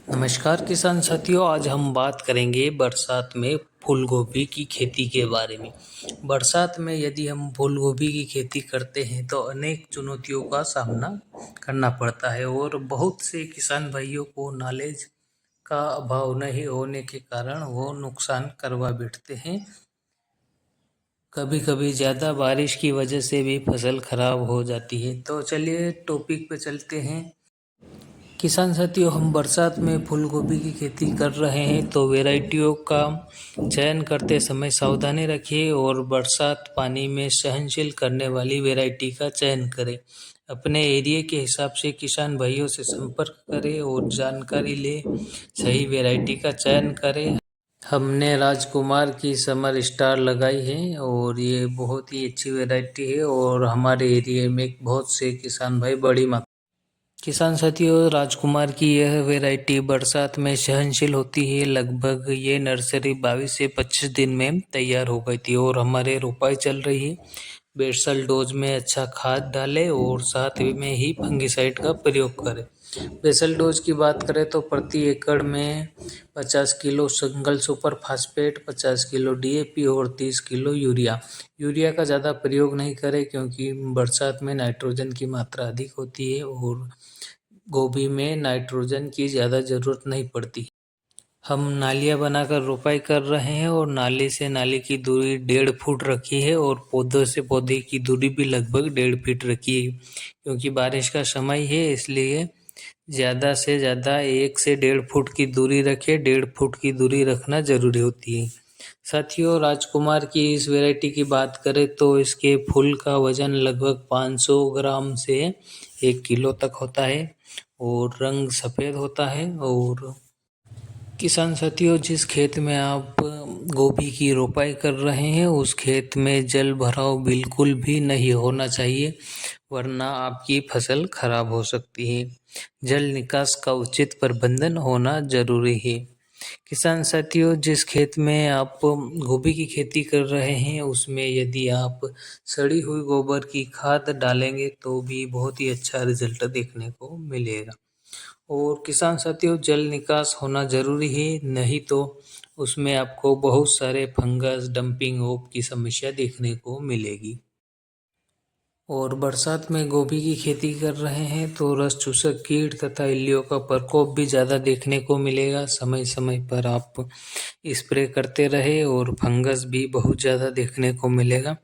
नमस्कार किसान साथियों, आज हम बात करेंगे बरसात में फूल गोभी की खेती के बारे में। बरसात में यदि हम फूल गोभी की खेती करते हैं तो अनेक चुनौतियों का सामना करना पड़ता है और बहुत से किसान भाइयों को नॉलेज का अभाव नहीं होने के कारण वो नुकसान करवा बैठते हैं। कभी कभी ज़्यादा बारिश की वजह से भी फसल खराब हो जाती है। तो चलिए टॉपिक पे चलते हैं। किसान साथियों, हम बरसात में फूल गोभी की खेती कर रहे हैं तो वैरायटियों का चयन करते समय सावधानी रखिए और बरसात पानी में सहनशील करने वाली वैरायटी का चयन करें। अपने एरिया के हिसाब से किसान भाइयों से संपर्क करें और जानकारी लें, सही वैरायटी का चयन करें। हमने राजकुमार की समर स्टार लगाई है और ये बहुत ही अच्छी वैरायटी है और हमारे एरिया में बहुत से किसान भाई बड़ी मात्रा। किसान साथियों, राजकुमार की यह वैरायटी बरसात में सहनशील होती है। लगभग ये नर्सरी 22 से 25 दिन में तैयार हो गई थी और हमारे रोपाई चल रही है। बेसल डोज में अच्छा खाद डालें और साथ में ही फंगिसाइड का प्रयोग करें। बेसल डोज की बात करें तो प्रति एकड़ में 50 kilo single super phosphate, 50 kilo DAP और 30 किलो यूरिया। यूरिया का ज़्यादा प्रयोग नहीं करें क्योंकि बरसात में नाइट्रोजन की मात्रा अधिक होती है और गोभी में नाइट्रोजन की ज़्यादा ज़रूरत नहीं पड़ती। हम नालियाँ बनाकर रोपाई कर रहे हैं और नाली से नाली की दूरी 1.5 फुट रखी है और पौधों से पौधे की दूरी भी लगभग 1.5 फीट रखी है। क्योंकि बारिश का समय है इसलिए ज़्यादा से ज़्यादा 1 से 1.5 फुट की दूरी रखें। 1.5 फुट की दूरी रखना ज़रूरी होती है। साथियों, राजकुमार की इस वैरायटी की बात करें तो इसके फूल का वजन लगभग 500 ग्राम से 1 किलो तक होता है और रंग सफ़ेद होता है। और किसान साथियों, जिस खेत में आप गोभी की रोपाई कर रहे हैं उस खेत में जल भराव बिल्कुल भी नहीं होना चाहिए, वरना आपकी फसल खराब हो सकती है। जल निकास का उचित प्रबंधन होना जरूरी है। किसान साथियों, जिस खेत में आप गोभी की खेती कर रहे हैं उसमें यदि आप सड़ी हुई गोबर की खाद डालेंगे तो भी बहुत ही अच्छा रिजल्ट देखने को मिलेगा। और किसान साथियों, जल निकास होना ज़रूरी है, नहीं तो उसमें आपको बहुत सारे फंगस डंपिंग ऑफ की समस्या देखने को मिलेगी। और बरसात में गोभी की खेती कर रहे हैं तो रस चूसक कीट तथा इल्लियों का प्रकोप भी ज़्यादा देखने को मिलेगा। समय समय पर आप स्प्रे करते रहे और फंगस भी बहुत ज़्यादा देखने को मिलेगा।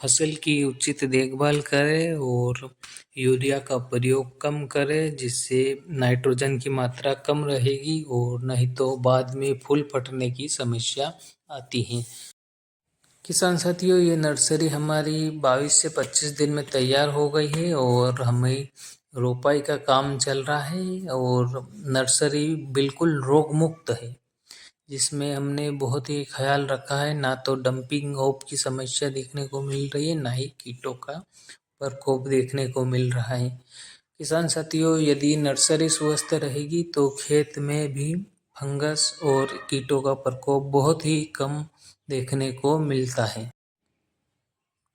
फसल की उचित देखभाल करें और यूरिया का प्रयोग कम करें, जिससे नाइट्रोजन की मात्रा कम रहेगी और नहीं तो बाद में फूल फटने की समस्या आती है। किसान साथियों, ये नर्सरी हमारी 22 से 25 दिन में तैयार हो गई है और हमें रोपाई का काम चल रहा है और नर्सरी बिल्कुल रोग मुक्त है, जिसमें हमने बहुत ही ख्याल रखा है। ना तो डंपिंग ऑफ की समस्या देखने को मिल रही है, ना ही कीटों का प्रकोप देखने को मिल रहा है। किसान साथियों, यदि नर्सरी स्वस्थ रहेगी तो खेत में भी फंगस और कीटों का प्रकोप बहुत ही कम देखने को मिलता है।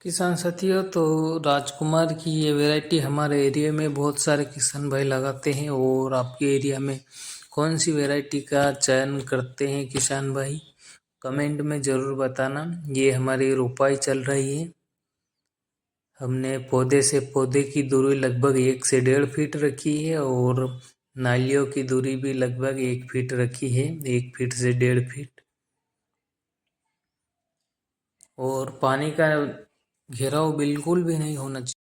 किसान साथियों, तो राजकुमार की ये वैरायटी हमारे एरिया में बहुत सारे किसान भाई लगाते हैं और आपके एरिया में कौन सी वैरायटी का चयन करते हैं किसान भाई, कमेंट में ज़रूर बताना। ये हमारी रोपाई चल रही है। हमने पौधे से पौधे की दूरी लगभग 1 से 1.5 फीट रखी है और नालियों की दूरी भी लगभग 1 फीट रखी है, 1 फीट से 1.5 फीट। और पानी का घेराव बिल्कुल भी नहीं होना चाहिए।